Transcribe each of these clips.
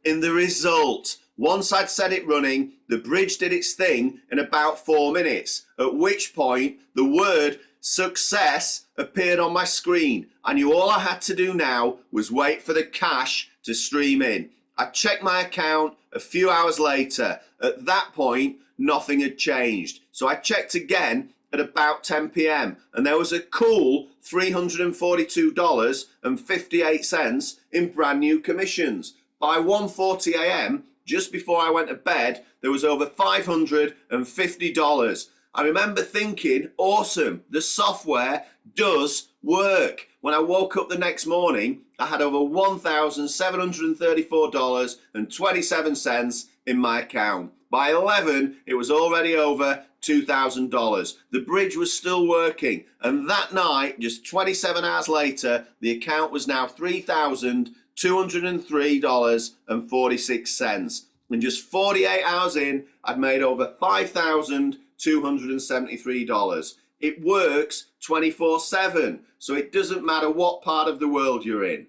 in the result. Once I'd set it running, the bridge did its thing in about 4 minutes, at which point the word success appeared on my screen. I knew all I had to do now was wait for the cash to stream in. I checked my account a few hours later. At that point, nothing had changed. So I checked again at about 10 p.m. and there was a cool $342.58 in brand new commissions. By 1:40 a.m., just before I went to bed, there was over $550. I remember thinking, awesome, the software does work. When I woke up the next morning, I had over $1,734.27 in my account. By 11, it was already over $2,000. The bridge was still working, and that night, just 27 hours later, the account was now $3,203.46. And just 48 hours in, I'd made over $5,273. It works 24/7, so it doesn't matter what part of the world you're in.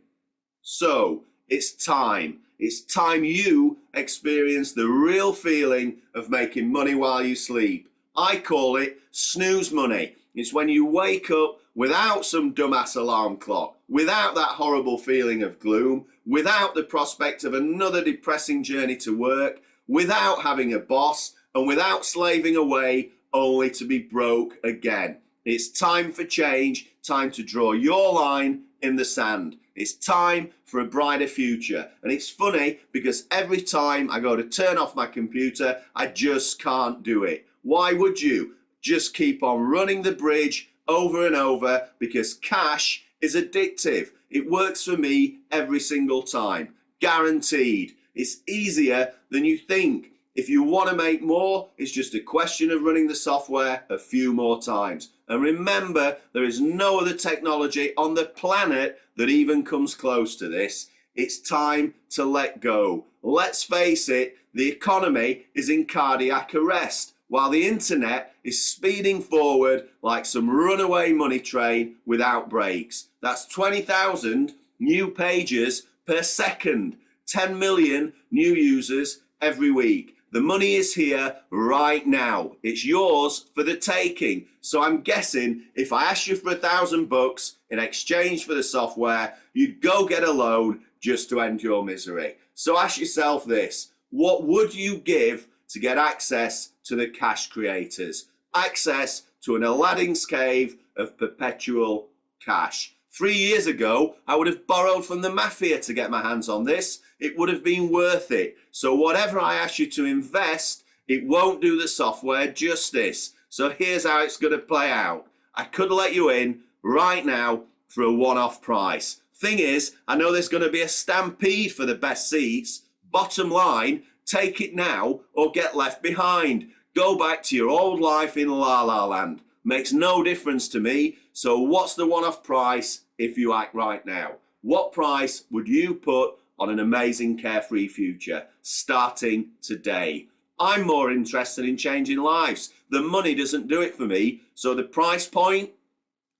So it's time. It's time you experience the real feeling of making money while you sleep. I call it snooze money. It's when you wake up without some dumbass alarm clock, without that horrible feeling of gloom, without the prospect of another depressing journey to work, without having a boss, and without slaving away only to be broke again. It's time for change, time to draw your line in the sand. It's time for a brighter future. And it's funny because every time I go to turn off my computer, I just can't do it. Why would you? Just keep on running the bridge over and over because cash is addictive. It works for me every single time. Guaranteed. It's easier than you think. If you want to make more, it's just a question of running the software a few more times. And remember, there is no other technology on the planet that even comes close to this. It's time to let go. Let's face it, the economy is in cardiac arrest, while the internet is speeding forward like some runaway money train without brakes. That's 20,000 new pages per second, 10 million new users every week. The money is here right now. It's yours for the taking. So I'm guessing if I asked you for $1,000 in exchange for the software, you'd go get a loan just to end your misery. So ask yourself this: what would you give to get access to the cash creators? Access to an Aladdin's cave of perpetual cash. 3 years ago, I would have borrowed from the mafia to get my hands on this. It would have been worth it. So whatever I ask you to invest, it won't do the software justice. So here's how it's going to play out. I could let you in right now for a one-off price. Thing is, I know there's going to be a stampede for the best seats. Bottom line, take it now or get left behind. Go back to your old life in La La Land. Makes no difference to me. So what's the one-off price if you act right now? What price would you put on an amazing carefree future starting today? I'm more interested in changing lives. The money doesn't do it for me. So the price point,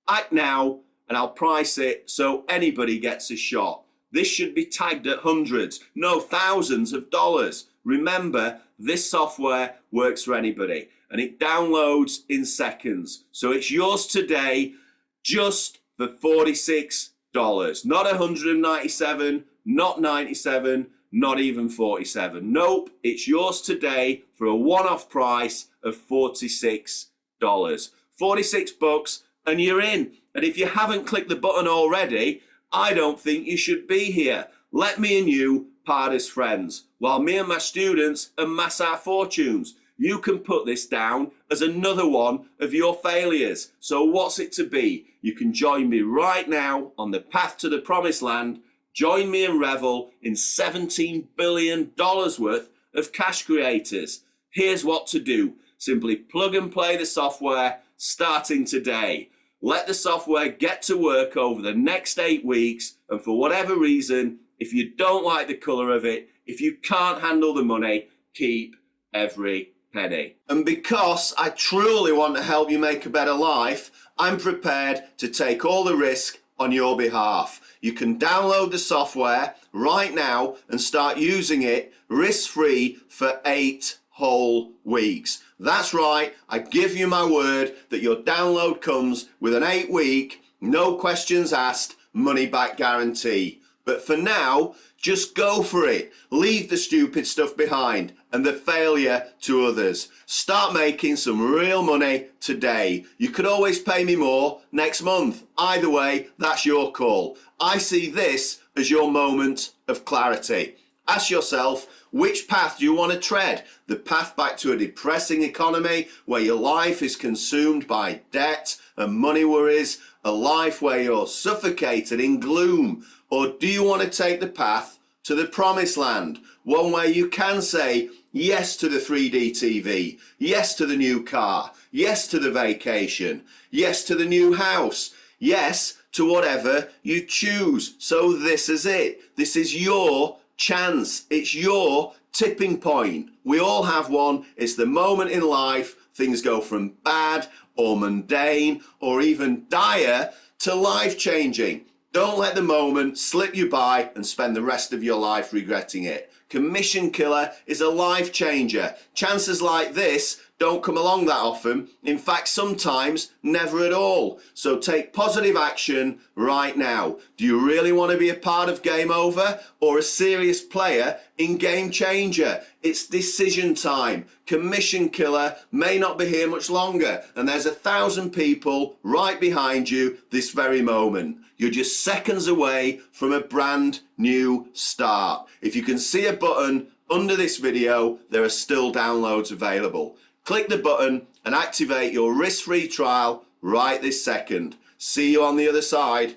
act now and I'll price it so anybody gets a shot. This should be tagged at hundreds, no thousands of dollars. Remember, this software works for anybody and it downloads in seconds. So it's yours today just for $46, not $197, not $97, not even $47. Nope, it's yours today for a one-off price of $46. $46 and you're in. And if you haven't clicked the button already, I don't think you should be here. Let me and you part as friends, while me and my students amass our fortunes. You can put this down as another one of your failures. So what's it to be? You can join me right now on the path to the promised land. Join me and revel in $17 billion worth of cash creators. Here's what to do. Simply plug and play the software starting today. Let the software get to work over the next 8 weeks. And for whatever reason, if you don't like the color of it, if you can't handle the money, keep every penny. And because I truly want to help you make a better life, I'm prepared to take all the risk on your behalf. You can download the software right now and start using it risk-free for 8 whole weeks. That's right, I give you my word that your download comes with an 8-week, no questions asked, money-back guarantee. But for now, just go for it. Leave the stupid stuff behind and the failure to others. Start making some real money today. You could always pay me more next month. Either way, that's your call. I see this as your moment of clarity. Ask yourself, which path do you want to tread? The path back to a depressing economy where your life is consumed by debt and money worries, a life where you're suffocated in gloom? Or do you want to take the path to the promised land, one where you can say yes to the 3D TV, yes to the new car, yes to the vacation, yes to the new house, yes to whatever you choose? So this is it. This is your chance. It's your tipping point. We all have one. It's the moment in life things go from bad or mundane or even dire to life-changing. Don't let the moment slip you by and spend the rest of your life regretting it. Commission Killer is a life changer. Chances like this don't come along that often. In fact, sometimes never at all. So take positive action right now. Do you really want to be a part of Game Over or a serious player in Game Changer? It's decision time. Commission Killer may not be here much longer, and there's 1,000 people right behind you this very moment. You're just seconds away from a brand new start. If you can see a button under this video, there are still downloads available. Click the button and activate your risk-free trial right this second. See you on the other side.